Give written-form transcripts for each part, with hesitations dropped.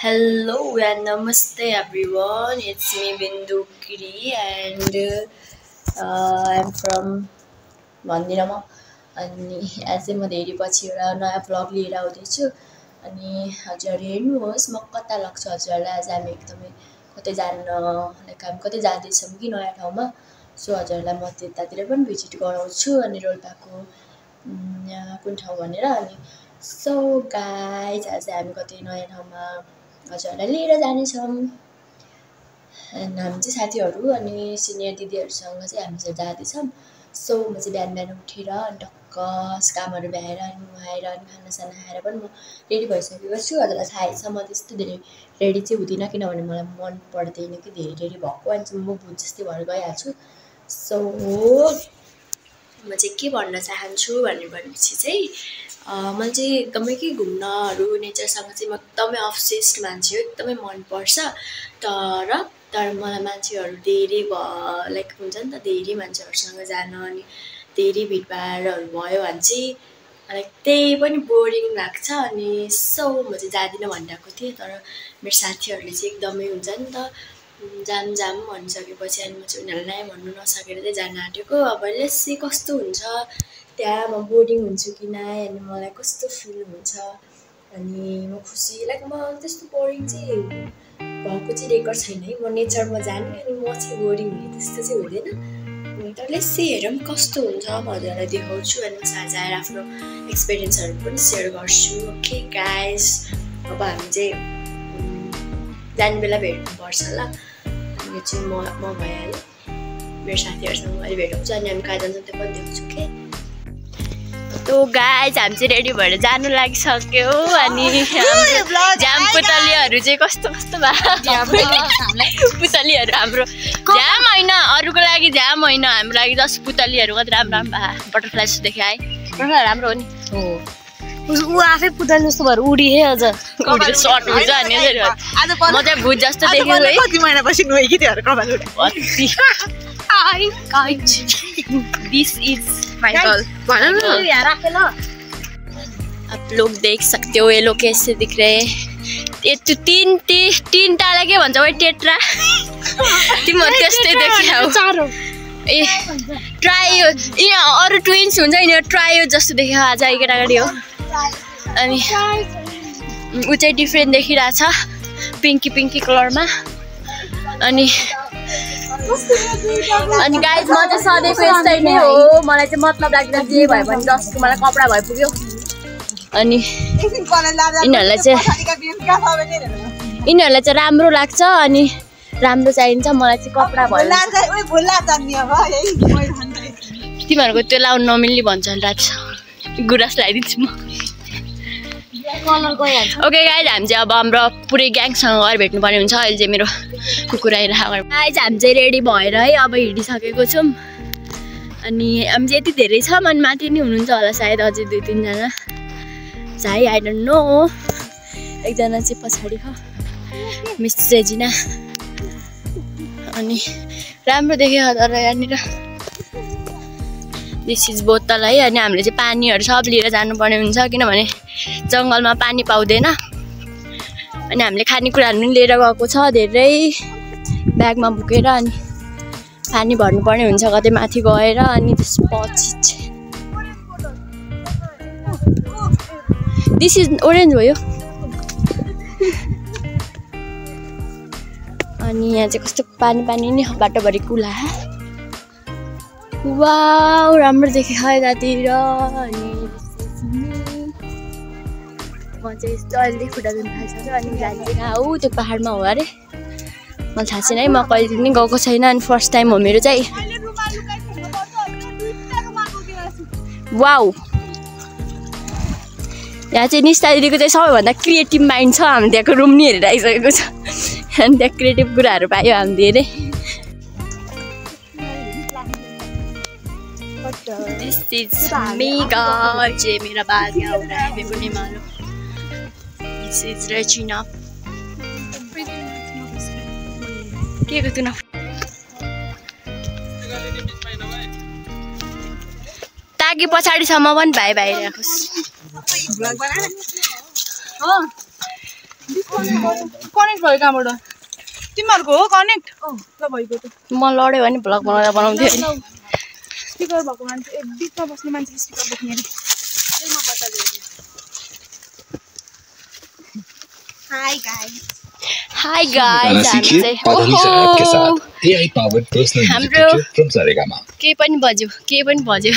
Hello and namaste everyone. It's me Bindu Kiri and I'm from भन्दिनम अनि आज म धेरै पछि एउटा नयाँ भ्लग लिएर आउँदैछु अनि हजुरहरु हेर्नुहोस् म कता लाग्छ हजुरहरुलाई आज हामी एकदमै कतै जान लाइक हामी कतै जाँदैछौं कि नयाँ ठाउँमा सो हजुरहरुलाई म त्यतातिर पनि भिजिट गराउँछु अनि रोल्पाको कुन ठाउँ भनेर अनि सो गाइज आज हामी कतै नयाँ ठाउँमा हजुरहरुलाई लिएर जानेछौं अनि हामी चाहिँ साथीहरु अनि सिनियर दिदीहरुसँग चाहिँ हामी चाहिँ जाँदैछौं सो म चाहिँ बिहान बिहान उठेर टक्क कामहरु भ्याएर अनि नुहाएर अनि खानासाना खाएर पनि म रेडी भइसकेको छु हजुरलाई थाहै छ म त्यस्तो धेरै रेडी चाहिँ हुँदिन किनभने मलाई मन पर्दैन कि धेरै रेडी भएको अनि चाहिँ म भूत जस्तै भएर गइहाल्छु सो म चाहिँ के भन्न चाहन्छु भनेपछि चाहिँ मलाई चाहिँ एकदमै के घुम्नहरु नेचरसँग चाहिँ म एकदमै अब्सेस्ड मान्छे हो एकदमै मन पर्छ तर मलाई मान्छेहरु धेरै लाइक हुन्छ नि त धेरै मान्छेहरुसँग जान अनि धेरै भिडभाडहरु भयो भने चाहिँ लाइक त्यही पनि बोरिङ लाग्छ अनि सो म चाहिँ जादिन भनिरहेको थिएँ तर मेरो साथीहरुले चाहिँ एकदमै हुन्छ नि त जाम भनिसकेपछि अनि म चाहिँ उनीहरुलाई भन्नु नसकेर चाहिँ जान आँटेको अब लेट्स सी कस्तो हुन्छ त्यहाँ म बोरिङ हुन्छु कि न अनि मलाई कस्तो फिल हुन्छ अनि म खुसी लाइक म त्यस्तो बोरिङ चाहिँ भएको चाहिँ रेकर्ड छैन है म नेचरमा जाने अनि म चाहिँ बोरिङ हुने त्यस्तो चाहिँ हुँदैन तर लेट्स सी हेरौँ कस्तो हुन्छ म हजुरहरुलाई देखाउँछु अनि म साझा आएर आफ्नो एक्सपिरियन्सहरु पनि सेयर गर्छु ओके गाइस अब हामी चाहिँ जाने बेला भेट्नुपर्छ ल अनि यो चाहिँ म भइहाल्यो मेरो साथीहरुसँग अहिले भेटाउँछु अनि हामी कहाँ जान्छौँ त्यो पनि देखाउँछु के तो गाइज हामी चाहिँ रेडी भएर जानु लागिसक्यो अनि जाम पुतलीहरु चाहिँ कस्तो भयो पुतलीहरु हाम्रो जाम हैन अरूको लागि जाम हैन हाम्रो लागि जस्ट पुतलीहरु कति राम्रो बटरफ्लाई जस्तो देखे है बटरफ्लाई राम्रो हो नि उ आफै पुतली जस्तो भएर उडी है अझ उडी सर्ट हुन्छ अनि आज म चाहिँ भूत जस्तो देखेको है कति महिनापछि नुहाइ कि तिहरु कपाल उडे hi guys this is my girl यार आके ल आप लोग देख सकते हो ये लोग कैसे दिख रहे हैं ये तो तीन टाला के भन्छ ओइ टेट्रा तिमीहरु त्यस्तै देखिहाउ चारो ए ट्रायो यहाँ अरु ट्विन्स हुन्छ नि ट्रायो जस्तो देखियो आज केटाकेटी हो अनि उ चाहिँ डिफरेन्ट देखिरहेछ पिंकी कलरमा अनि गाइज म चाहिँ सधैँको यस्तै नै हो मलाई चाहिँ मतलब लाग्दैन जे भयो भने जस्तो मलाई कपडा भइ पुग्यो अनि यिनीहरुलाई चाहिँ राम्रो लाग्छ अनि राम्रो चाहिन्छ मलाई चाहिँ कपडा भयो तिमीहरुको त्यो लाउन नमिल्ने भन्छ लाग्छ गुरास लगाइदिन्छु म ओके गाइज हामी चाहिँ अब हाम्रो पुरै ग्याङसँग गएर भेट्नुपर्ने हुन्छ अहिले चाहिँ मेरो कुकुर आइरहेको गाइज हामी चाहिँ रेडी भएर है अब हिँडिसकेको छौँ अनि हामी चाहिँ यति धेरै छौँ अनि माथि नै हुनुहुन्छ होला सायद अझै 2-3 जना चाहिँ आई डोन्ट नो एकजना चाहिँ पछाडि हो मिस रेजिना अनि राम्रो देख्यो तर यहाँनिर दिस इज बोतल है अनि हामीले चाहिँ पानीहरु सब लिएर जानुपर्ने हुन्छ किनभने जंगलमा पानी पाउँदैन अनि हामीले खानेकुराहरु पनि लिएर गएको छ धेरै ब्यागमा बोकेर अनि पानी भर्नुपर्ने हुन्छ कतै माथि गएर अनि त्यसपछि दिस इज ओरेन्ज हो यो अनि यहाँ चाहिँ कस्तो पानी नि बाटोभरि कुला वाउ राम्रो देखे है यतातिर अनि म चाहिँ यस्तो अहिले खुट्टा दुख्न थाल्छ अनि जाने हो त्यो पहाडमा हो अरे मलाई थाहा छैन है म कहिले पनि गएको छैन अनि फर्स्ट टाइम हो मेरो चाहिँ वाउ यहाँ चाहिँ निस्ता दिदीको चाहिँ सबैभन्दा क्रिएटिभ माइन्ड छ हामी त्यहाँको रुम नि हेरेर आइसकेको छ अनि त्यहाँ क्रिएटिभ कुराहरू पायो हामी धेरै This is me guys, ये मेरा बैग यहाँ हो रहा है मेरे को नहीं मालूम. This is Regina. क्या करते ना? ताकि पछाडीसम्म पनि भाइ राखोस्. कनेक्ट भयो कहाँबाट तिमीहरूको हो कनेक्ट ल भइगयो त म लड्यो भने भ्लग बनाउँदा बनाउँथेँ स्पिकर भएको मान्छे बिचमा बस्ने मान्छेले स्पिकर बोक्ने अरे हाई गाइस हाई गाइस हामी चाहिँ हाम्रो केही पनि बज्यो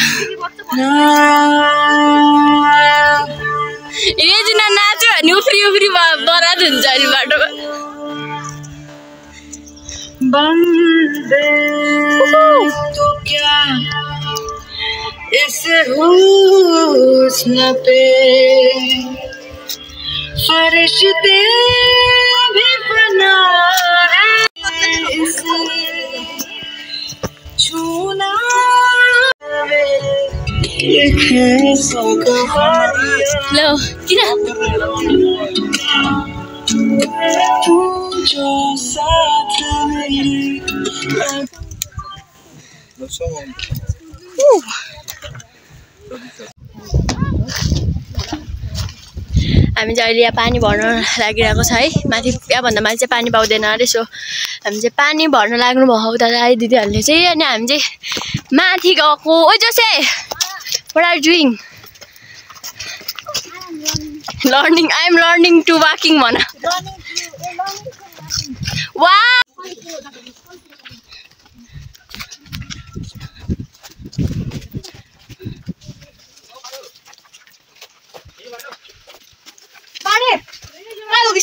रेजिना नाच्यो भने उफ्री बरात हुन्छ अनि बाटोमा तो क्या इस हुस्न पे फरिश्ते भी बना इसे छूना लो किन जो साथ हामी चाहिँ अहिले यहाँ पानी भर्न लागिरहेको छ है माथि यहाँभन्दा माथि चाहिँ पानी पाउँदैन अरे सो हामी चाहिँ पानी भर्न लाग्नु भयो उता दाइ दिदीहरूले चाहिँ अनि हामी चाहिँ माथि गएको ओ जोसे what are doing learning I am learning to walking भन वा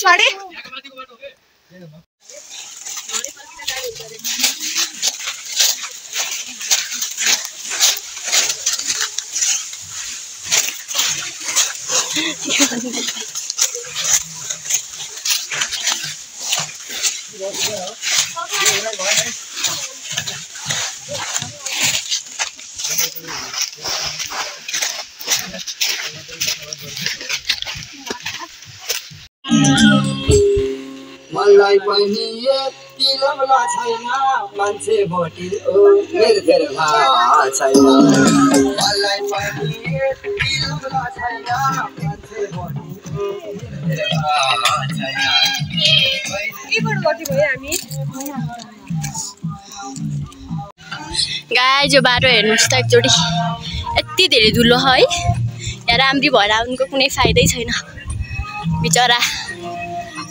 साडे मलाई पनि यति लम्ला छैन मान्छे भोटी निर्धर्मा छैन मलाई पनि यति लम्ला छैन मान्छे भोटी निर्धर्मा छैन गाई जो बाटो हेर्नुहोस् त एकचोटि यति धेरै धुलो है यहाँ राम्री भएर उनको कुनै फाइदै छैन बिचरा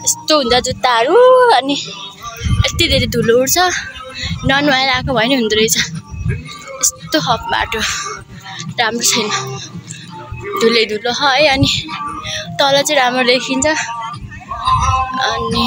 यस्तो हुन्छ जुत्ताहरू अनि यति धेरै धुलो उड्छ ननुहाएर आएको भए नि हुँदो रहेछ यस्तो हप बाटो राम्रो छैन धुलै धुलो है अनि तल चाहिँ राम्रो देखिन्छ अनि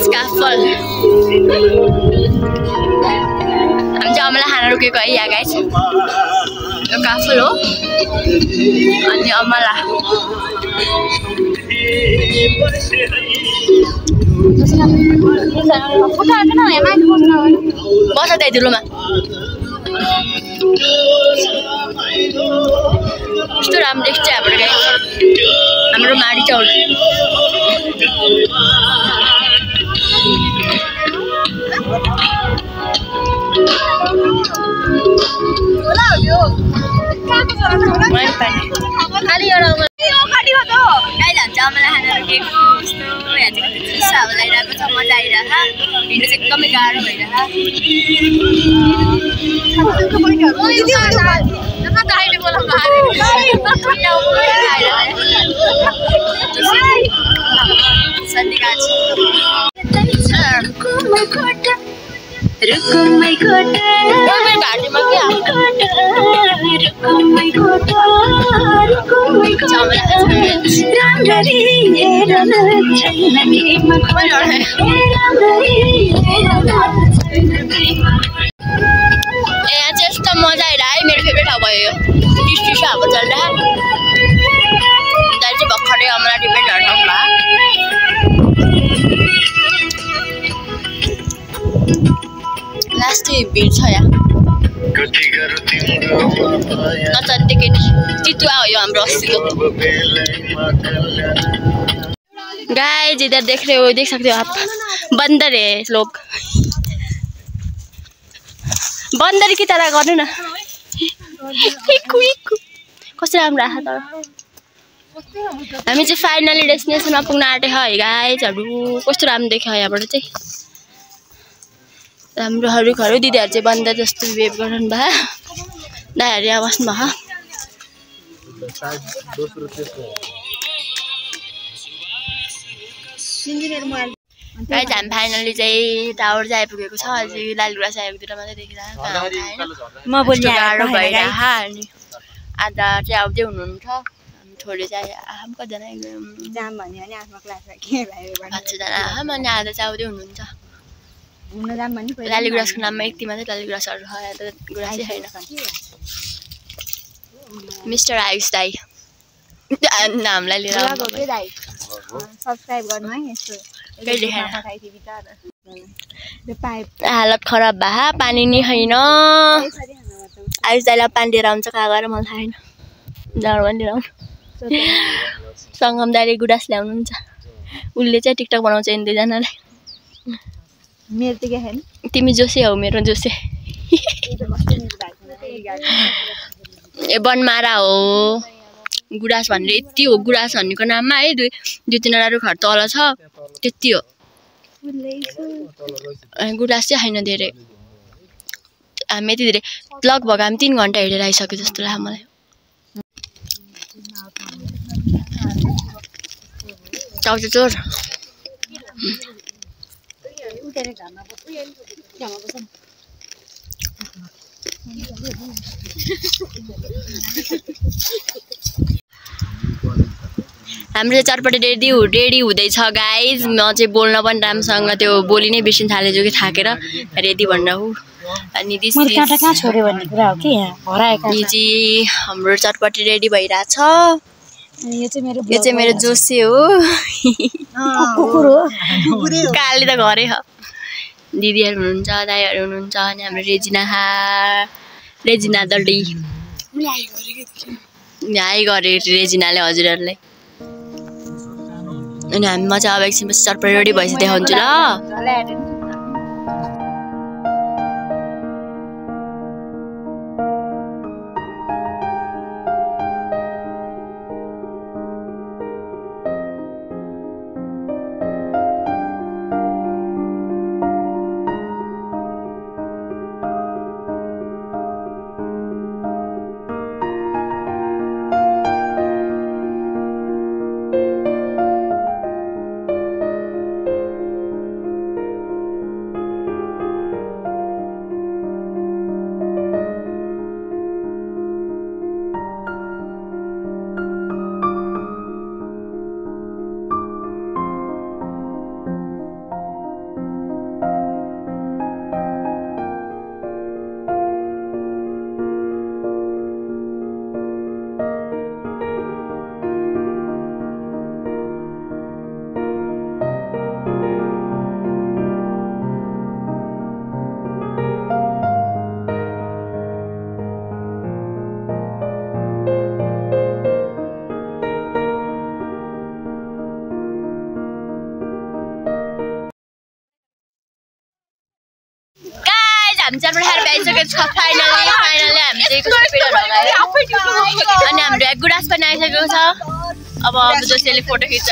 काफल हामी चाहिँ अमला खाना रोकेको है यहाँ गाइस यो काफल हो अनि अमला बस त्यही धुलोमा कस्तो राम्रो देख्छ हाम्रो गाई हाम्रो माडी चाउल एकदमै गाह्रो यहाँ चाहिँ यस्तो मजा आइरह्यो है मेरो फेभरेट ठाउँ भयो यो टिस्टिसो हावा चलिरह्यो दाइ चाहिँ भर्खरै अमला डिपेन्ड झर्नु भयो लास्ट भिड छ यहाँ नचन्तेकै नि चितुवा हो यो हाम्रो अस्तिको गाइस इधर देख रहे हो देख सकते हो आप बंदर है लोग बंदर की तरह गर्नु न कस्तो राम्रो आहा तर हामी चाहिँ फाइनली डेस्टिनेसनमा पुग्न आँटे है गाइजहरु कस्तो राम्रो देख्यो यहाँबाट चाहिँ हाम्रो हरुखहरु दिदीहरु चाहिँ बन्दर जस्तो बिहेभ गर्नु भयो दाइहरु यहाँ बस्नु भयो गाइज हामी फाइनली चाहिँ टावर चाहिँ आइपुगेको छ अझै लालगुराँस आइपुग्दा मात्रै देखिरहेको म बोल्न गाह्रो भइरहेको अनि आधा चाहिँ आउँदै हुनुहुन्छ हामी थोरै चाहिँ आम कतिजना जाम भन्यो भने आफ्नो क्लासमा के भयो 5जना आम अनि आधा चाहिँ आउँदै हुनुहुन्छ घुम्न जाम भन्ने लालगुराँसको नाममा यति मात्रै लालगुराँसहरु छ यहाँ त गुराँसै छैन मिस्टर आयुष दाइ नामलाई लिएर सब्स्क्राइब गर्नु है यस्तो हालत खराब भए पानी नै छैन आयुष दाइलाई पानी लिएर आउँछ कहाँ गएर मलाई थाहा छैन जाँड पनि लिएर आउनु सङ्गम दाइले गुराँस ल्याउनुहुन्छ उसले चाहिँ टिकटक बनाउँछ यिनी दुईजनालाई मेरो त के छैन तिमी जोसे हौ मेरो जोसे ए बनमारा हो गुराँस भनेर यति हो गुराँस भन्नेको नाममा है दुई तीनवटा रुखहरु तल छ त्यति हो गुराँस चाहिँ छैन धेरै हामी यति धेरै लगभग हामी 3 घण्टा हिँडेर आइसक्यो जस्तो लाग्यो मलाई चाउचाउ चोर हाम्रो चटपटे रेडी हुँदैछ गाइज म चाहिँ बोल्न पनि राम्रोसँग त्यो बोली नै बिर्सिन थालेछु कि थाकेर रेडी भन्न हो अनि दिस कहाँ छोड्यो भन्ने कुरा हो कि यहाँ हराएको यो चाहिँ हाम्रो चटपटे रेडी भइरहेछ यो चाहिँ मेरो जोसे हो कुकुर हो काली त घरै हो दिदीहरु हुनुहुन्छ दाइहरु हुनुहुन्छ अनि हाम्रो रेजिना दल्डी हाई गरे रेजिनाले हजुरहरुलाई अनि हामी म चाहिँ अब एकछिनपछि चटपटे रेडी भएपछि देखाउँछु ल हामी चटपटे खाएर आइसकेको छ फाइनली हामी चाहिँ कस्तो पेडा लगायो अनि हाम्रो एक गुराँस पनि आइसकेको छ अब जोसेले फोटो खिच्छ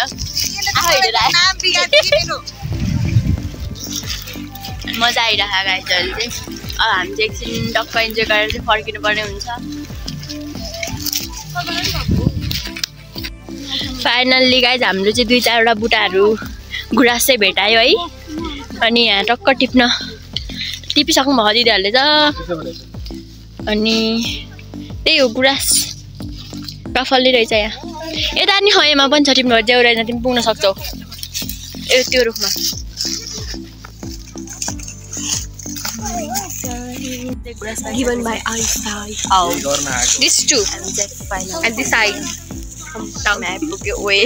मजा आइरहेको गाइजहरु चाहिँ अब हामी चाहिँ एकछिन टक्क इन्जोय गरेर चाहिँ फर्किनु पर्ने हुन्छ फाइनल्ली गाइज हाम्रो चाहिँ 2-4 वटा बुटाहरू गुराँस चाहिँ भेटायो है अनि यहाँ टक्क टिपिसक्नु भयो दिदीहरुले त अनि त्यही हो गुराँस कफल्ली रहेछ यहाँ यता नि खयमा पनि छ टिप्नु ज्याउ रहेछ तिमी पुग्न सक्छौ ए त्यो रुखमा given by eyesight. Oh, this too. And this side. Down I पुग्यो ओए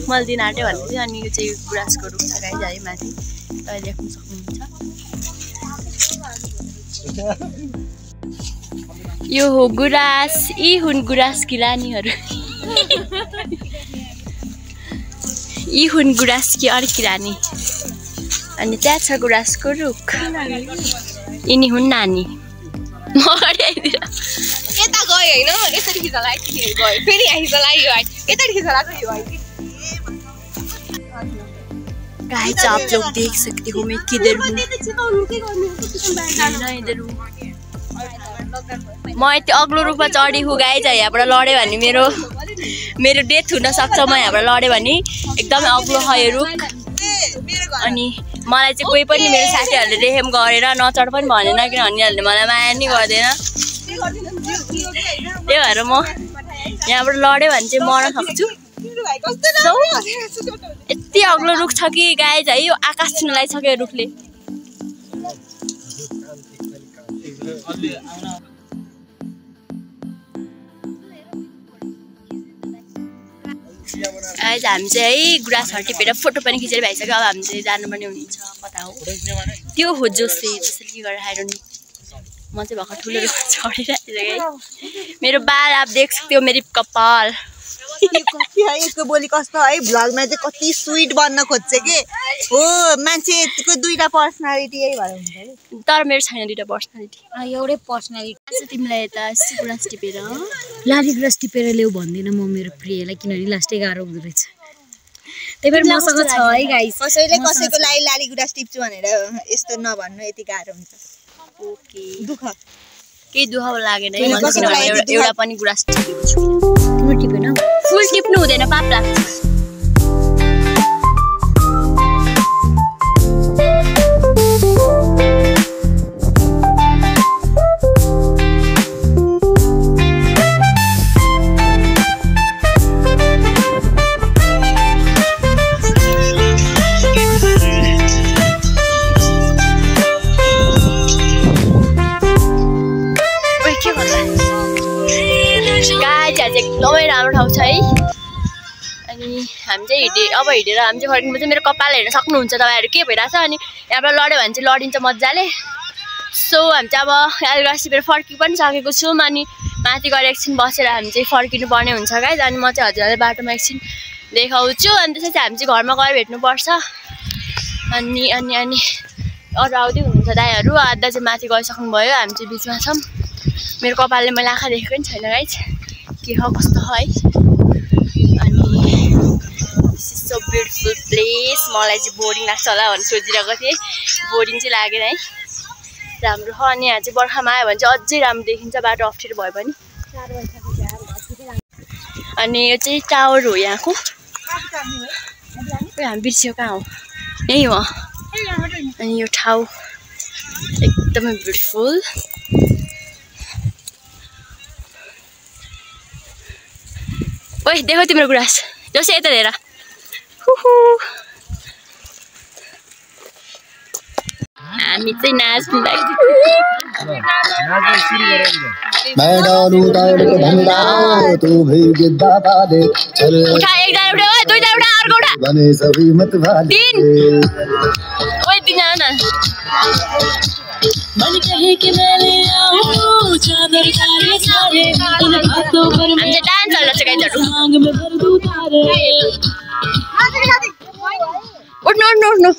मैले दिन आटे भन्दै थियो अनि यो चाहिँ गुराँसको रुख छ गाइज है माथि तपाईले देख्न सक्नुहुन्छ यो हो गुराँस, यी हुन् गुराँसकी रानीहरू। यी हुन् गुराँसकी अर्की रानी। अनि त्यहाँ छ गुराँसको रुख। यिनी हुन् नानी। यता गयो हैन यसरी खिच्न लाग्यो गयो फेरि यहाँ खिच्न लाग्यो यता खिच्न लाग्यो यो गाइस आप लोग देख सकते हो मैं किधर हूँ। म यति अग्लो रुखमा चढी हु गाइस यहाँबाट लड्यो भने मेरो डेथ हुन सक्छ। म यहाँबाट लड्यो भने एकदमै अग्लो छ यो रुख। अनि मलाई चाहिँ कोही पनि मेरो साथीहरूले रेहेम गरेर नचढ पनि भनेन किनभने उनीहरूले मलाई माया नि गर्दैन। त्यही भएर म यहाँबाट लड्यो भने चाहिँ मर्न सक्छु। यति अग्लो रुख छ कि गाइस है यो आकाश छुन लागिसक्यो रुखले। गाइस हामी चाहिँ है गुराँसहरू टिपेर फोटो पनि खिचेर भइसक्यो। अब हामी चाहिँ जानुपर्ने हुन्छ कता हो त्यो हो जोसे जसरी के गरेर आएर नि म चाहिँ भर्खर ठुलो रुख चढिरहेको छु। मेरो बाल आप देख सकते हो मेरी कपाल। यसको बोली कस्तो है भ्लगमा चाहिँ कति स्वीट बन्न खोज्छ के हो मान्छेको दुईटा पर्सनालिटी यही भएर हुन्छ। तर मेरो छैन दुईटा पर्सनालिटी एउटै पर्सनालिटी। तिमीलाई यता गुराँस टिपेर लाली गुराँस टिपेर ल्याऊ भन्दिनँ म मेरो प्रियलाई किनभने लास्टै गाह्रो हुँदो रहेछ। त्यही भएर मसँग छ है गाइस। कसैले कसैको लागि लाली गुराँस टिप्छु भनेर यस्तो नभन्नु यति गाह्रो हुन्छ। ओके दुःख केही दुःख लागेन एउटा पनि गुराँस टिपेको छु। तिम्रो टिपेन फुल टिप्नु हुँदैन पाप लाग्छ। एकदमै राम्रो ठाउँ छ है। अनि हामी चाहिँ अब हिँडेर हामी चाहिँ फर्किनु चाहिँ मेरो कपाल हेर्न सक्नुहुन्छ तपाईँहरू के भइरहेछ। अनि यहाँबाट लड्यो भने चाहिँ लडिन्छ मजाले। सो हामी चाहिँ अब गुराँस टिपेर फर्कि पनि सकेको छौँ। अनि माथि गएर एकछिन बसेर हामी चाहिँ फर्किनु पर्ने हुन्छ गाइस। अनि म चाहिँ हजुरलाई बाटोमा एकछिन देखाउँछु। अनि त्यसपछि हामी चाहिँ घरमा गएर भेट्नुपर्छ। अनि अनि अनि अरू आउँदै हुनुहुन्छ दाइहरू। आधा चाहिँ माथि गइसक्नु भयो हामी चाहिँ बिचमा छौँ। मेरो कपालले मैले आँखा देखेको पनि छैन गाइस के हो कस्तो है। अनि सो ब्युटिफुल प्लेस। मलाई चाहिँ बोरिङ लाग्छ होला भनेर सोचिरहेको थिएँ। बोरिङ चाहिँ लागेन है राम्रो छ। अनि यहाँ चाहिँ बर्खामा आयो भने चाहिँ अझै राम्रो देखिन्छ बाटो अप्ठ्यारो भयो भने। अनि यो चाहिँ टावर हो यहाँको। हामी बिर्स्यो कहाँ हो यही हो। अनि यो ठाउँ एकदमै ब्युटिफुल। ओइ देखो तिम्रो गुराँस जसै यता हेर। हामी चाहिँ नाच्नु लाग्यो। उठा एकजना उठ्यो ओइ दुईजना उठा अर्को उठा तीन ओइ तीनजना न। हामी चाहिँ डान्स हाल्छ गाइजहरू। उठ्नु उठ्नु उठ्नु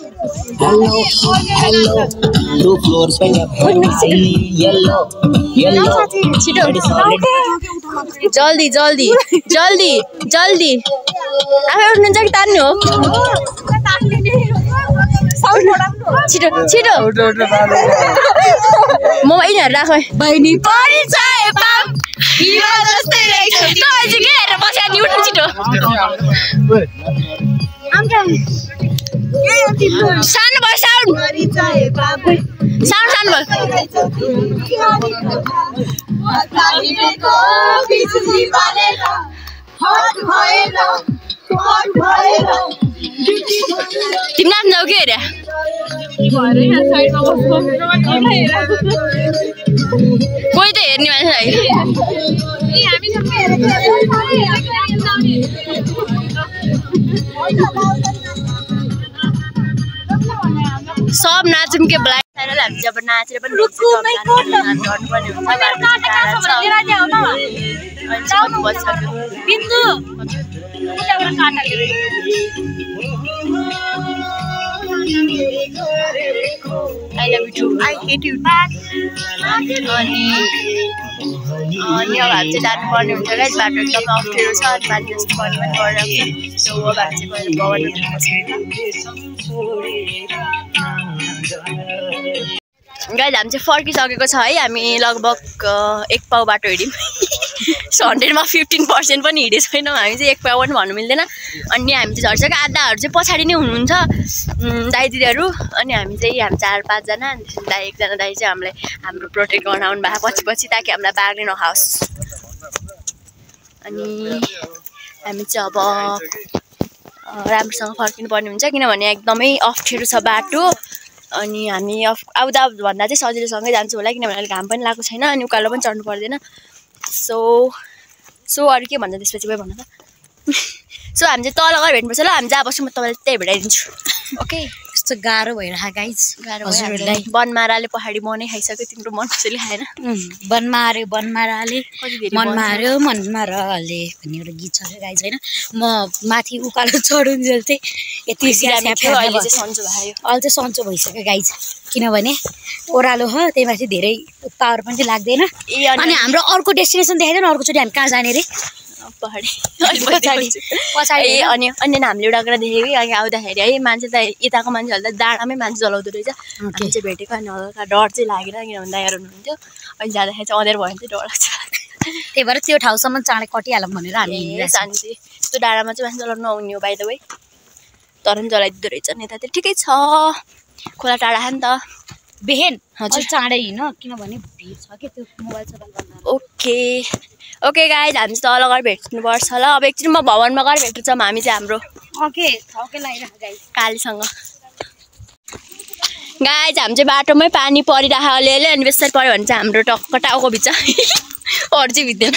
छिटो जल्दी जल्दी जल्दी जल्दी। आफै उठ्नुहुन्छ कि तान्नु हो? छिटो छिटो म यिनीहरू राख बहिनी परिन्छ के हेरेर बस्या नि उठ्नु छिटो। सानो भयो साउन्ड साउन्ड सानो भयो। तिमी नाच्न जाऊ के हेरे कोही त हेर्ने मान्छे सब नाचौँ के ब्ल्याक हामी जब नाचेर पनि गर्नुपर्ने हुन्छ I love you too. I hate you. अनि अब हामी चाहिँ जानुपर्ने हुन्छ गाइस बाटो एकदम अप्ठ्यारो छ अनि माथि जस्तो पनि गरिरहेको छ सो अब हामी चाहिँ गएर भवन गाइस हामी चाहिँ फर्किसकेको छ है हामी लगभग 1 पाउ बाटो हिँड्यौँ सो 100मा 15% पनि हिँडेको छैनौँ हामी चाहिँ 1 पाउ पनि भन्नु मिल्दैन अनि हामी चाहिँ झर्छ आधाहरू चाहिँ पछाडि नै हुनुहुन्छ दाइ दिदीहरू अनि हामी 4-5 जना अनि दाइ एकजना दाइ चाहिँ हामीलाई हाम्रो प्रोटेक्ट गर्न आउनु भएको पछि ताकि हामीलाई बाघले नखाओस् अनि हामी चाहिँ अब राम्रोसँग फर्किनु पर्ने हुन्छ किनभने एकदमै अप्ठ्यारो छ बाटो अनि हामी आउँदा भन्दा चाहिँ सजिलोसँगै जान्छौँ होला किनभने अहिले घाम पनि लागेको छैन अनि उकालो पनि चढ्नु पर्दैन सो अरू के भन्छ त्यसपछि गयो भन त सो हामी चाहिँ तल गएर भेट्नुपर्छ ल हामी जहाँ बस्छौँ म तपाईँलाई त्यही भेटाइदिन्छु ओके कस्तो गाह्रो भइरहेको गाइस हजुरहरूलाई बनमाराले पहाडी मनै खाइसक्यो तिम्रो मन कसैले खाएन बनमारे बनमाराले मनमार्यो मनमाराले भन्ने एउटा गीत छ क्या गाइस होइन म माथि उकालो चढुन्जेल चाहिँ यति अहिले चाहिँ सन्चो भयो अहिले चाहिँ सन्चो भइसक्यो गाइस किनभने ओह्रालो हो त्यही माथि धेरै पावर पनि लाग्दैन अनि हाम्रो अर्को डेस्टिनेसन देखाइदियो न अर्कोचोटि हामी कहाँ जाने रे पहाडी पछाडि अनि अन्य हामीले एउटा कुरा देखेको कि अघि आउँदाखेरि है मान्छे त यताको मान्छेहरूले त डाँडामै मान्छे जलाउँदो रहेछ हामी चाहिँ भेटेको अनि हल्का डर चाहिँ लागेन किनभने दाइहरू हुनुहुन्थ्यो अनि जाँदाखेरि चाहिँ अँध्यारो भयो भने चाहिँ डर लाग्छ त्यही भएर त्यो ठाउँसम्म चाँडै कटिहालौँ भनेर हामी जाने चाहिँ यस्तो डाँडामा चाहिँ मान्छे जलाउनु नहुने हो बाइ द वे तर पनि जलाइदिँदो रहेछ नि यता ठिकै छ खोला टाढा खायो नि त बेहेन हजुर चाँडै हिँड किनभने भिड छ कि त्यो मोबाइल सोबाइल गर्न ओके गाइज हामी चाहिँ तल गएर भेट्नुपर्छ ल अब एकचोटि म भवनमा गएर भेट्छौँ हामी चाहिँ हाम्रो ओके थकै लागिरहेको गाइज कालीसँग गाइज हामी चाहिँ बाटोमै पानी परिरहेको अलिअलि अनि बेसार पऱ्यो भने चाहिँ हाम्रो टक्क टाउको भित्र अरू चाहिँ भित्दैन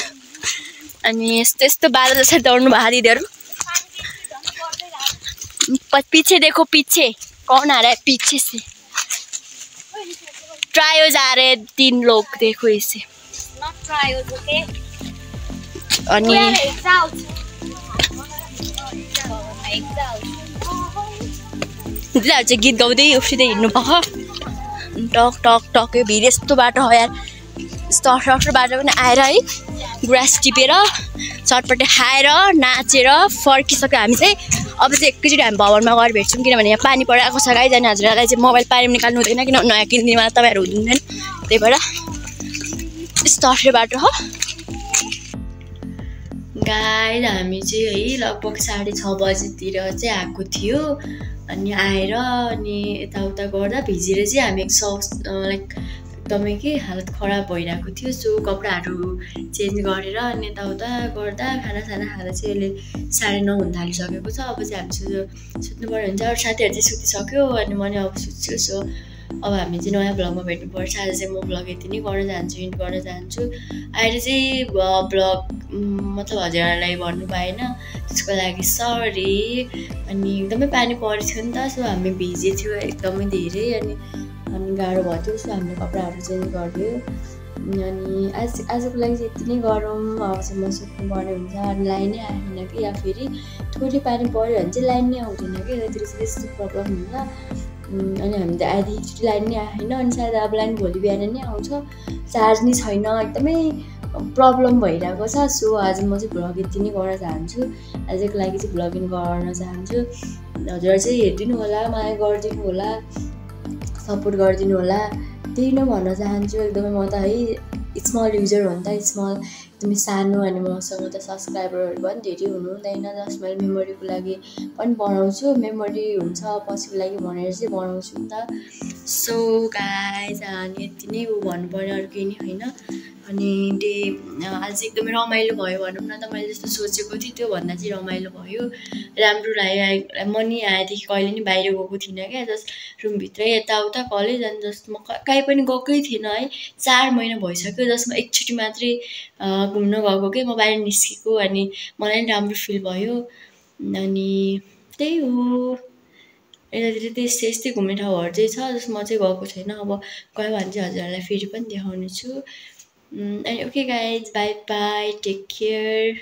अनि यस्तो यस्तो बाजा जसरी दौड्नु भएको दिदीहरू पीछे देखो पीछे कौन आ रहा है पीछे से ट्रायोज आ रहे 3 लोग देखो इसे अनि दिदीहरू चाहिँ गीत गाउँदै उफ्रिँदै हिँड्नु भएको टक टक टक भिड यस्तो बाटो हो यार यस्तो अप्ठ्यारो बाटो पनि आएर है ग्रास टिपेर चटपटे खाएर नाचेर फर्किसक्यो हामी चाहिँ अब चाहिँ एकैचोटि हामी भवनमा गएर भेट्छौँ किनभने यहाँ पानी परिरहेको छ गाइज अनि हजुरहरूलाई चाहिँ मोबाइल पानीमा निकाल्नु हुँदैन किनभने नयाँ किनिदिनुमा तपाईँहरू हुँदैन त्यही भएर यस्तो अप्ठ्यारो बाटो हो गाइज हामी चाहिँ है लगभग 6:30 बजीतिर चाहिँ आएको थियो अनि आएर अनि यताउता गर्दा भिजेर चाहिँ हामी लाइक एकदमै के हालत खराब भइरहेको थियो सो कपडाहरू चेन्ज गरेर अनि यताउता गर्दा खानासाना खाँदा चाहिँ अहिले 9:30 हुन थालिसकेको छ अब चाहिँ हामी सुत्नुपर्ने हुन्छ अरू साथीहरू चाहिँ सुतिसक्यो अनि म अब सुत्छु सो अब हामी चाहिँ नयाँ भ्लगमा भेट्नुपर्छ आज चाहिँ म भ्लग यति नै गर्न चाहन्छु इन्ड गर्न चाहन्छु अहिले चाहिँ भ्लग मतलब हजुरहरूलाई भन्नु पाएन त्यसको लागि सरी अनि एकदमै पानी परेको थियो नि त सो हामी भिजे थियो एकदमै धेरै अनि गाह्रो भयो थियो सो हामीले कपडाहरू चेन्ज गरिदियो अनि आजको लागि चाहिँ यति नै गरौँ अब चाहिँ म सुत्नुपर्ने हुन्छ अनि लाइनै आएन कि या फेरि थोरै पानी पऱ्यो भने चाहिँ लाइन नै आउँदैन कि यतातिर चाहिँ त्यस्तो प्रब्लम हुन्छ अनि हामी त आधी एकचोटि लाइन नै आएन अनि सायद अब लाइन भोलि बिहान नै आउँछ चार्ज नै छैन एकदमै प्रब्लम भइरहेको छ सो आज म चाहिँ भ्लग यति नै गर्न चाहन्छु आजको लागि चाहिँ भ्लगिङ गर्न चाहन्छु हजुर चाहिँ हेरिदिनु होला मलाई गरिदिनु होला सपोर्ट गरिदिनु होला त्यही नै भन्न चाहन्छु एकदमै म त है स्मल युजर हो नि त स्मल एकदमै सानो अनि मसँग त सब्सक्राइबरहरू पनि धेरै हुनु हुँदैन जस्ट मैले मेमोरीको लागि पनि बनाउँछु मेमोरी हुन्छ पछिको लागि भनेर चाहिँ बनाउँछु नि त सो गाइज अनि यति नै ऊ भन्नुपर्ने अरू केही नै होइन अनि आज एकदमै रमाइलो भयो भनौँ न त मैले जस्तो सोचेको थिएँ त्योभन्दा चाहिँ रमाइलो भयो राम्रो लाग्यो म नि आएदेखि कहिले नि बाहिर गएको थिइनँ क्या जस्ट रुमभित्रै यताउता कलेज अनि जस्ट म कहीँ पनि गएकै थिइनँ है 4 महिना भइसक्यो जस्ट म एकचोटि मात्रै घुम्न गएको कि म बाहिर निस्केको अनि मलाई पनि राम्रो फिल भयो अनि त्यही हो यतातिर त्यस्तै यस्तै घुम्ने ठाउँहरू चाहिँ छ जसमा चाहिँ गएको छैन। अब गयो भने चाहिँ हजुरहरूलाई फेरि पनि देखाउने छु। अनि okay guys, bye bye, take care.